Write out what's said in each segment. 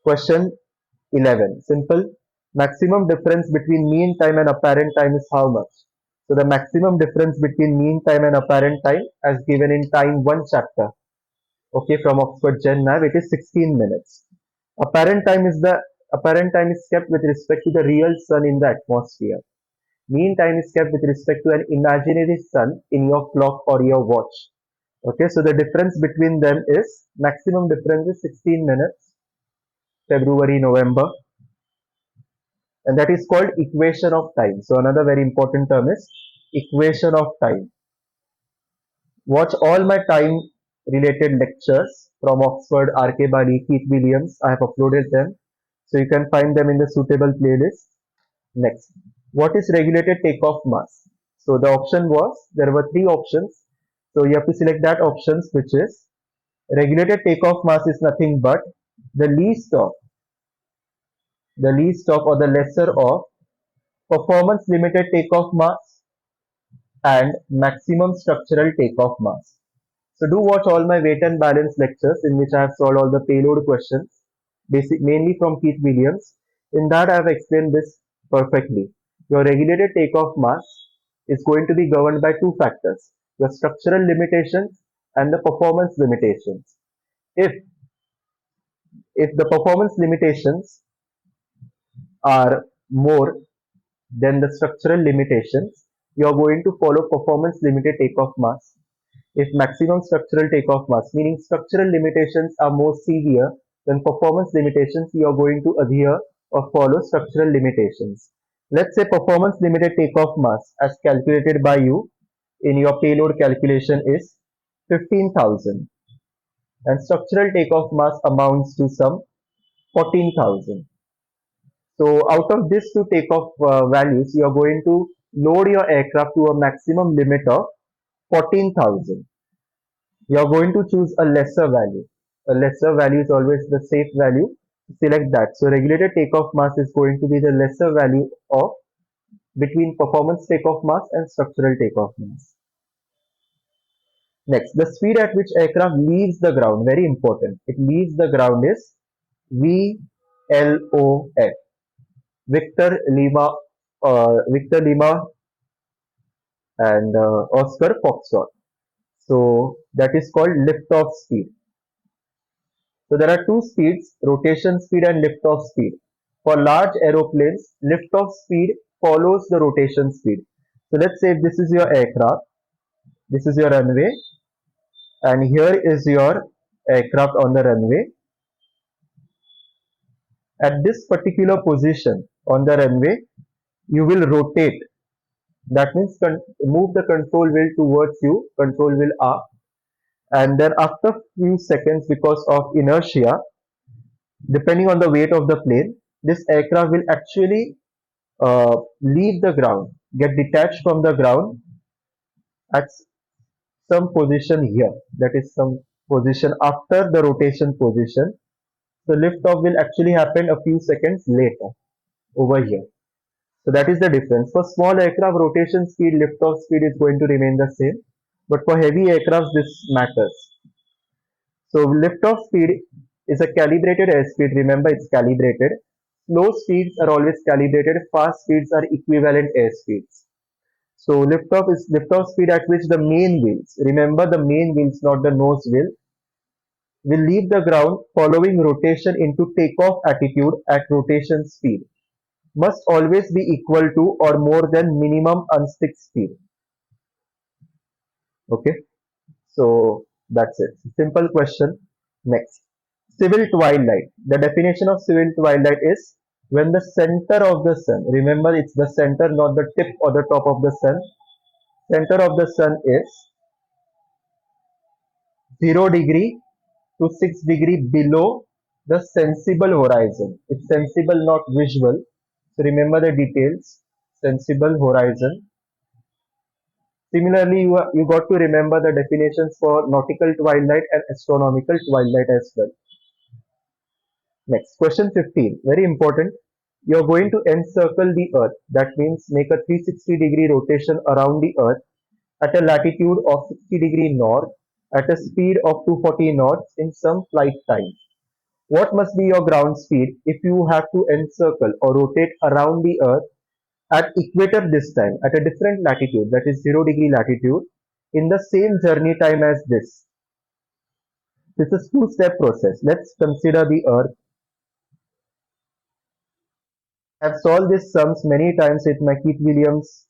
Question 11. Simple. Maximum difference between mean time and apparent time is how much? So the maximum difference between mean time and apparent time as given in time 1 chapter. Okay, from Oxford Gen Nav, it is 16 minutes. Apparent time is kept with respect to the real sun in the atmosphere. Mean time is kept with respect to an imaginary sun in your clock or your watch. Okay, so the difference between them is maximum difference is 16 minutes, February, November, and that is called equation of time. So another very important term is equation of time. Watch all my time related lectures from Oxford, RK Bali, Keith Williams. I have uploaded them. So you can find them in the suitable playlist. Next, what is regulated takeoff mass? So the option was, there were three options. So you have to select that options, which is regulated takeoff mass is nothing but the least of or the lesser of performance limited takeoff mass and maximum structural takeoff mass. So do watch all my weight and balance lectures in which I have solved all the payload questions, mainly from Keith Williams. In that I have explained this perfectly. Your regulated takeoff mass is going to be governed by two factors, the structural limitations and the performance limitations. If the performance limitations are more than the structural limitations, you are going to follow performance limited takeoff mass. If maximum structural takeoff mass, meaning structural limitations, are more severe than performance limitations, you are going to adhere or follow structural limitations. Let's say performance limited takeoff mass as calculated by you in your payload calculation is 15,000 and structural takeoff mass amounts to some 14,000. So out of these two takeoff values, you are going to load your aircraft to a maximum limit of 14,000. You are going to choose a lesser value. A lesser value is always the safe value. Select that. So regulated takeoff mass is going to be the lesser value of between performance takeoff mass and structural takeoff mass. Next, the speed at which aircraft leaves the ground, very important. It leaves the ground is VLOF. Victor Lima and Oscar Foxtrot. So that is called lift-off speed. So there are two speeds, rotation speed and lift-off speed. For large aeroplanes, lift-off speed follows the rotation speed. So let's say if this is your aircraft, this is your runway, and here is your aircraft on the runway. At this particular position on the runway, you will rotate. That means move the control wheel towards you, control wheel up, and then after few seconds, because of inertia, depending on the weight of the plane, this aircraft will actually leave the ground, get detached from the ground at some position here. That is some position after the rotation position. So liftoff will actually happen a few seconds later over here. So that is the difference. For small aircraft, rotation speed, liftoff speed is going to remain the same. But for heavy aircraft, this matters. So liftoff speed is a calibrated airspeed. Remember, it's calibrated. Slow speeds are always calibrated. Fast speeds are equivalent airspeeds. So liftoff is liftoff speed at which the main wheels, remember the main wheels, not the nose wheel, will leave the ground following rotation into takeoff attitude at rotation speed. Must always be equal to or more than minimum unstick speed. Okay. So that's it. Simple question. Next. Civil twilight. The definition of civil twilight is when the center of the sun, remember it's the center, not the tip or the top of the sun. Center of the sun is 0 degree to 6 degree below the sensible horizon. It's sensible, not visual. So remember the details. Sensible horizon. Similarly, you got to remember the definitions for nautical twilight and astronomical twilight as well. Next, question 15. Very important. You are going to encircle the earth. That means make a 360-degree rotation around the earth at a latitude of 60 degree north at a speed of 240 knots in some flight time. What must be your ground speed if you have to encircle or rotate around the Earth at equator this time, at a different latitude, that is 0 degree latitude, in the same journey time as this? This is two-step process. Let's consider the Earth. I've solved these sums many times with my Keith Williams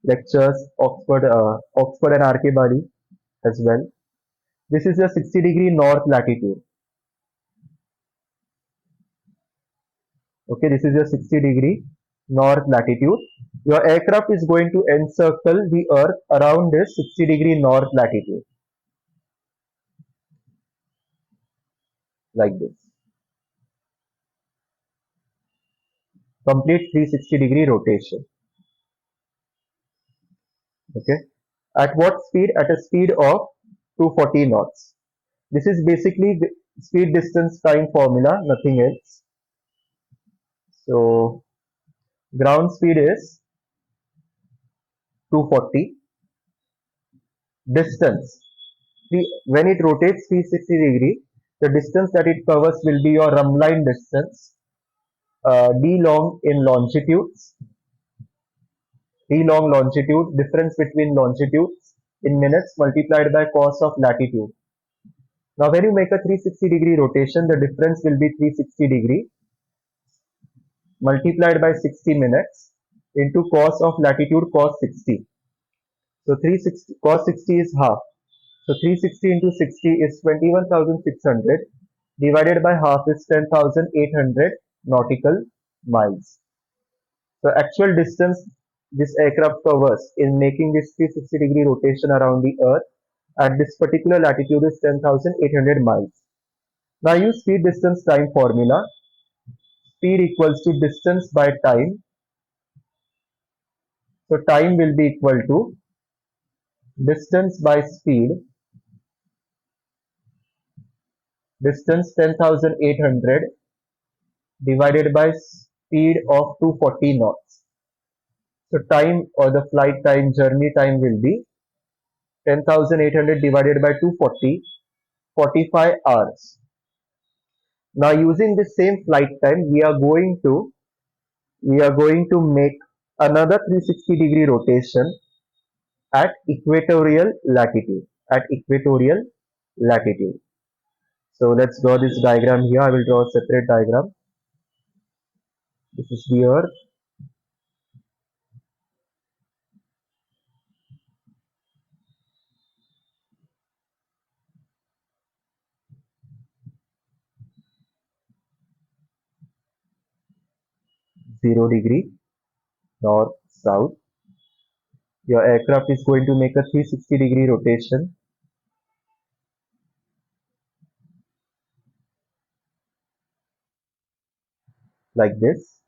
lectures, Oxford and RK Bali as well. This is your 60-degree north latitude. Okay, this is your 60-degree north latitude. Your aircraft is going to encircle the Earth around this 60-degree north latitude, like this. Complete 360-degree rotation. Okay. At what speed? At a speed of 240 knots. This is basically the speed distance time formula, nothing else. So ground speed is 240. Distance. When it rotates 360 degree, the distance that it covers will be your rumline distance, d long in longitudes, d long longitude, difference between longitudes in minutes multiplied by cos of latitude. Now when you make a 360-degree rotation, the difference will be 360 degree multiplied by 60 minutes into cos of latitude cos 60. So 360 cos 60 is half. So 360 into 60 is 21,600 divided by half is 10,800 nautical miles. The actual distance this aircraft covers in making this 360-degree rotation around the Earth at this particular latitude is 10,800 miles. Now use speed distance time formula. Speed equals to distance by time. So time will be equal to distance by speed, distance 10,800 divided by speed of 240 knots. So time or the flight time, journey time will be 10,800 divided by 240, 45 hours. Now using the same flight time, we are going to make another 360-degree rotation at equatorial latitude. At equatorial latitude. So let's draw this diagram here. I will draw a separate diagram. This is the Earth. Zero degree north south. Your aircraft is going to make a 360-degree rotation like this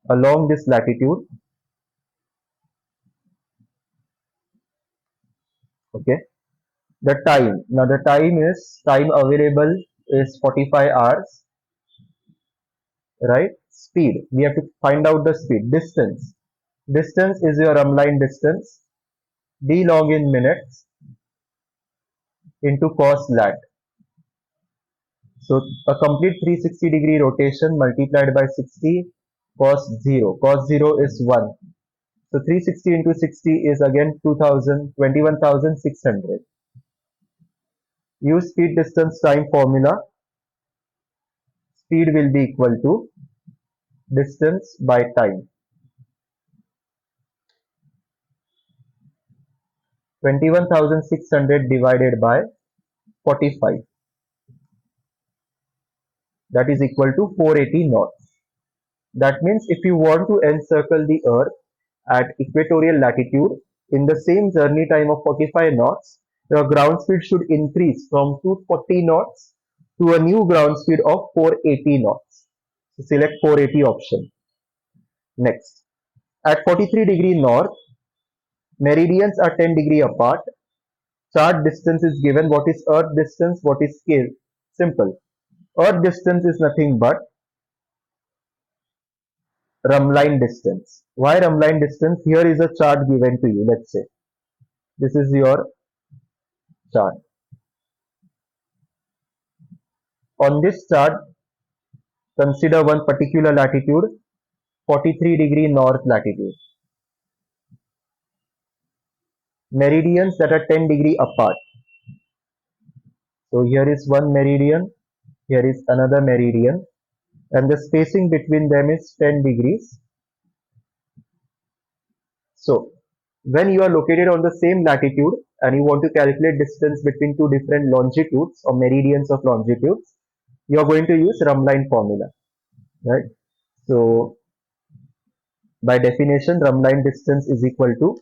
along this latitude. Okay. The time. Now the time available is 45 hours. Right? Speed. We have to find out the speed. Distance. Distance is your rumline distance. D long in minutes into cos lat. So a complete 360-degree rotation multiplied by 60 cos 0. Cos 0 is 1. So 360 into 60 is again 21,600. Use speed distance time formula. Speed will be equal to distance by time. 21,600 divided by 45. That is equal to 480 knots. That means if you want to encircle the Earth at equatorial latitude in the same journey time of 45 knots, your ground speed should increase from 240 knots to a new ground speed of 480 knots. So select 480 option. Next, at 43-degree north, meridians are 10 degree apart. Chart distance is given. What is Earth distance? What is scale? Simple. Earth distance is nothing but rumline distance. Why rumline distance? Here is a chart given to you. Let's say this is your chart. On this chart, consider one particular latitude, 43° north latitude. Meridians that are 10° apart. So here is one meridian, here is another meridian, and the spacing between them is 10 degrees. So when you are located on the same latitude and you want to calculate distance between two different longitudes or meridians of longitudes, you are going to use Rumline formula, right? So by definition, Rumline distance is equal to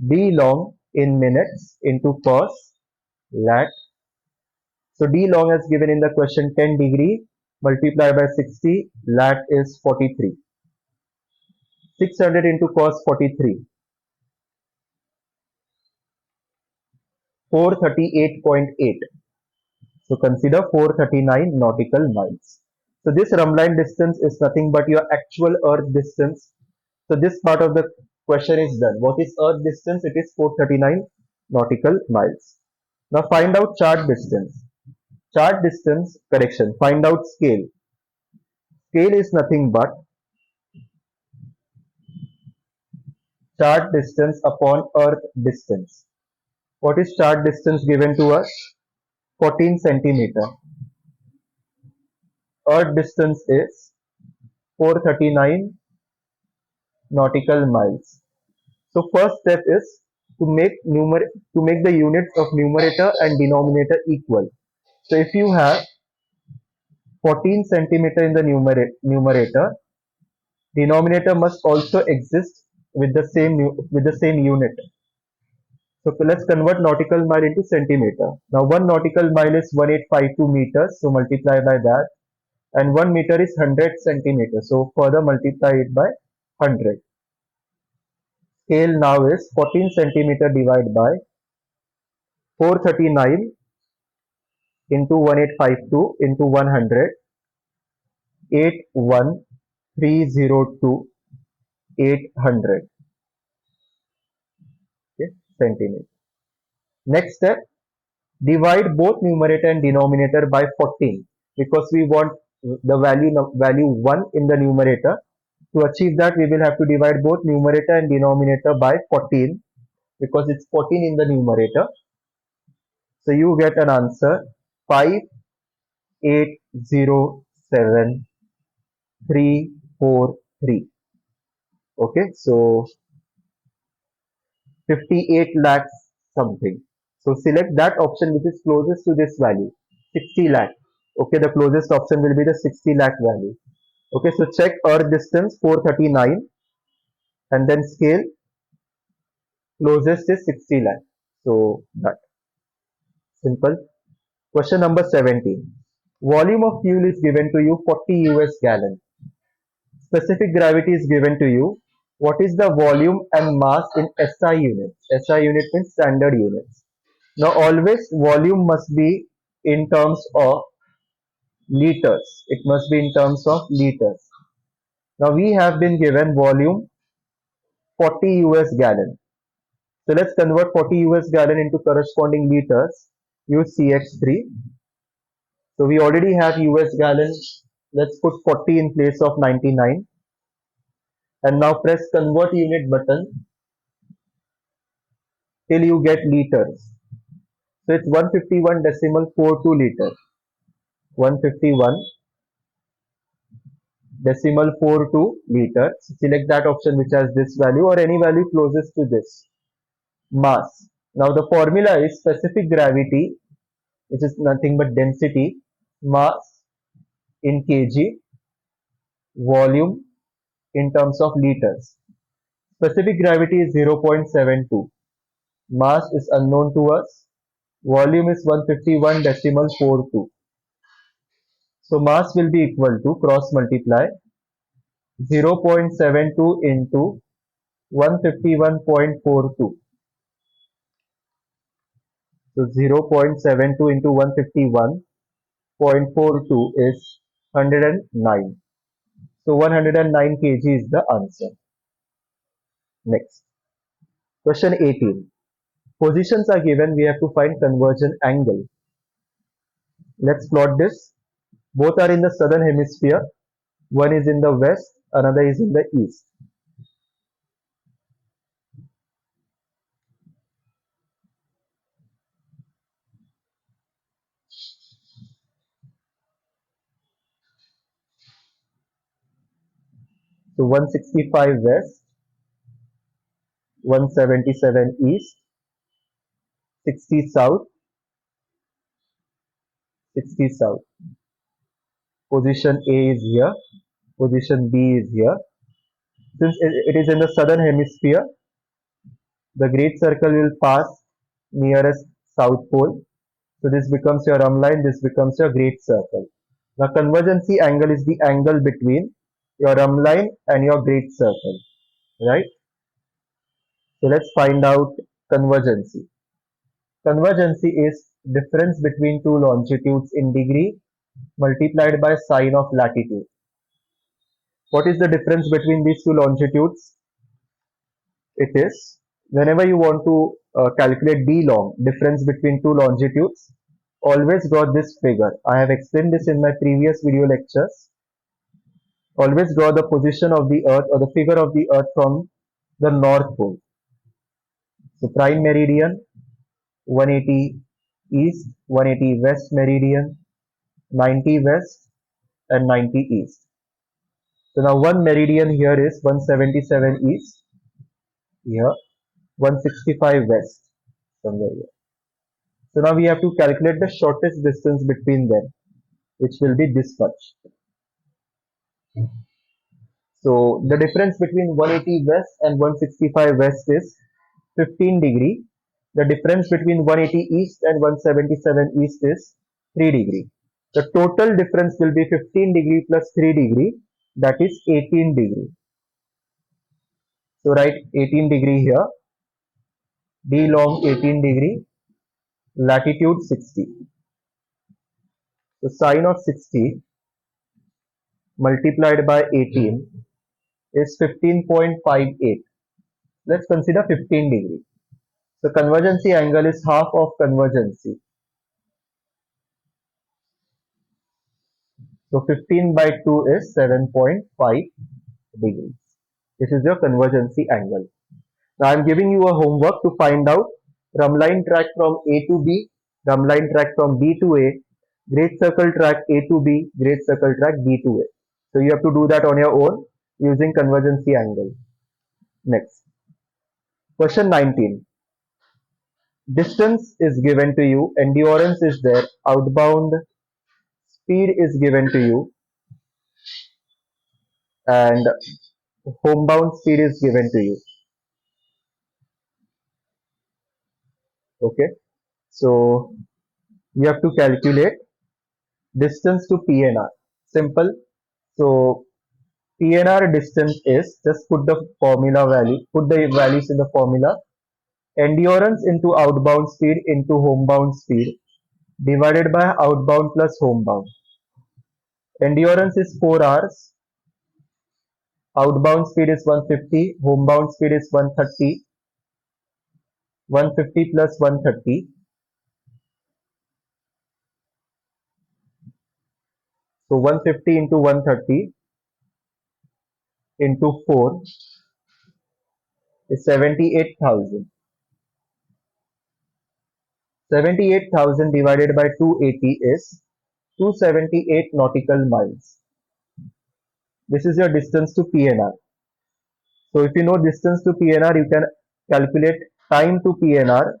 d long in minutes into cos lat. So d long as given in the question 10 degree multiplied by 60, lat is 43. 600 into cos 43, 438.8. So consider 439 nautical miles. So this Rumline distance is nothing but your actual Earth distance. So this part of the question is done. What is Earth distance? It is 439 nautical miles. Now find out chart distance. Chart distance, correction, find out scale. Scale is nothing but chart distance upon Earth distance. What is chart distance given to us? 14 centimeter. Earth distance is 439 nautical miles. So first step is to make the units of numerator and denominator equal. So if you have 14 centimeter in the numerator, denominator must also exist with the same unit. So let's convert nautical mile into centimeter. Now 1 nautical mile is 1852 meters, so multiply by that. And 1 meter is 100 centimeters, so further multiply it by 100. Scale now is 14 centimeter divided by 439 into 1852 into 100, 81302, 800, okay, centimeter. Next step, divide both numerator and denominator by 14 because we want the value 1 in the numerator. To achieve that, we will have to divide both numerator and denominator by 14 because it's 14 in the numerator. So you get an answer 5807,343. Okay, so 58 lakhs something. So select that option which is closest to this value, 60 lakh. Okay, the closest option will be the 60 lakh value. Okay, so check Earth distance 439 and then scale closest is 60 lakh. So that simple. Question number 17. Volume of fuel is given to you 40 US gallon. Specific gravity is given to you. What is the volume and mass in SI units? SI unit means standard units. Now always volume must be in terms of liters. It must be in terms of liters. Now we have been given volume 40 US gallon. So let's convert 40 US gallon into corresponding liters. Use CH3. So we already have US gallon. Let's put 40 in place of 99. And now press convert unit button till you get liters. So it's 151.42 liter. 151.42 liter. So select that option which has this value or any value closest to this. Mass. Now the formula is specific gravity, which is nothing but density, mass in kg, volume in terms of liters. Specific gravity is 0.72. Mass is unknown to us. Volume is 151.42. So mass will be equal to cross multiply 0.72 into 151.42. So 0.72 into 151.42 is 109. So 109 kg is the answer. Next. Question 18. Positions are given. We have to find conversion angle. Let's plot this. Both are in the southern hemisphere. One is in the west, another is in the east. So 165 west, 177 east, 60 south, 60 south. Position A is here, position B is here. Since it is in the southern hemisphere, the great circle will pass nearest south pole. So this becomes your line, this becomes your great circle. Now convergency angle is the angle between your line and your great circle, right? So let's find out convergency. Convergency is difference between two longitudes in degree multiplied by sine of latitude. What is the difference between these two longitudes? It is whenever you want to calculate d long, difference between two longitudes, always got this figure. I have explained this in my previous video lectures. Always draw the position of the earth or the figure of the earth from the north pole. So prime meridian 180 east, 180 west meridian, 90 west and 90 east. So now one meridian here is 177 east, here 165 west, somewhere here. So now we have to calculate the shortest distance between them, which will be this much. So the difference between 180 west and 165 west is 15 degree. The difference between 180 east and 177 east is 3 degree. The total difference will be 15 degree plus 3 degree, that is 18 degree. So write 18 degree here, d long 18 degree, latitude 60. So sine of 60 multiplied by 18 is 15.58. Let's consider 15 degree. So convergency angle is half of convergency. So 15 by 2 is 7.5 degrees. This is your convergency angle. Now I am giving you a homework to find out drumline track from A to B, drumline track from B to A, great circle track A to B, great circle track B to A. So you have to do that on your own using convergency angle. Next. Question 19. Distance is given to you, endurance is there, outbound speed is given to you, and homebound speed is given to you. Okay. So you have to calculate distance to PNR. Simple. So PNR distance is, just put the formula value, put the values in the formula. Endurance into outbound speed into homebound speed divided by outbound plus homebound. Endurance is 4 hours. Outbound speed is 150. Homebound speed is 130. 150 plus 130. So 150 into 130 into 4 is 78,000. 78,000 divided by 280 is 278 nautical miles. This is your distance to PNR. So if you know distance to PNR, you can calculate time to PNR,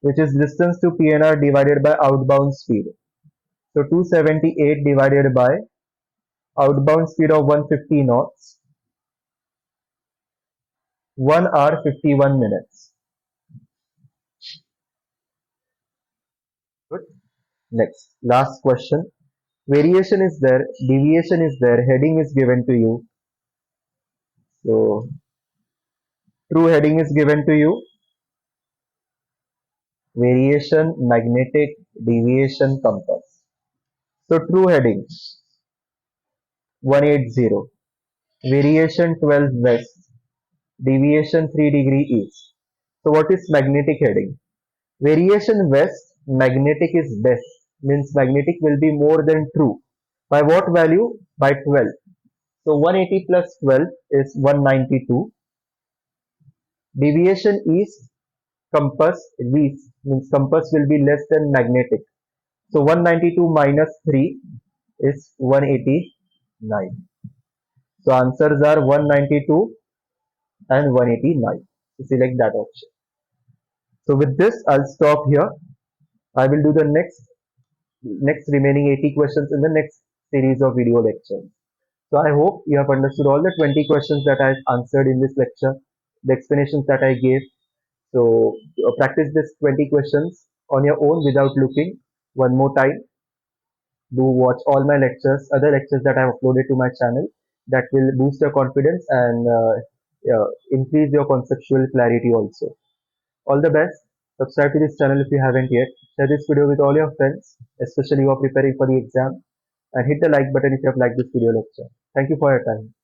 which is distance to PNR divided by outbound speed. So 278 divided by outbound speed of 150 knots, 1 hour 51 minutes. Good. Next, last question. Variation is there, deviation is there, heading is given to you. So true heading is given to you. Variation, magnetic, deviation, compass. So true heading 180, variation 12 west, deviation 3 degree east. So what is magnetic heading? Variation west magnetic is less, means magnetic will be more than true. By what value? By 12. So 180 plus 12 is 192. Deviation east, compass least, means compass will be less than magnetic. So 192 minus 3 is 189. So answers are 192 and 189. So select that option. So with this, I'll stop here. I will do the next remaining 80 questions in the next series of video lectures. So I hope you have understood all the 20 questions that I answered in this lecture, the explanations that I gave. So practice this 20 questions on your own without looking one more time. Do watch all my lectures, other lectures that I have uploaded to my channel, that will boost your confidence and increase your conceptual clarity also. All the best. Subscribe to this channel if you haven't yet. Share this video with all your friends, especially who are preparing for the exam. And hit the like button if you have liked this video lecture. Thank you for your time.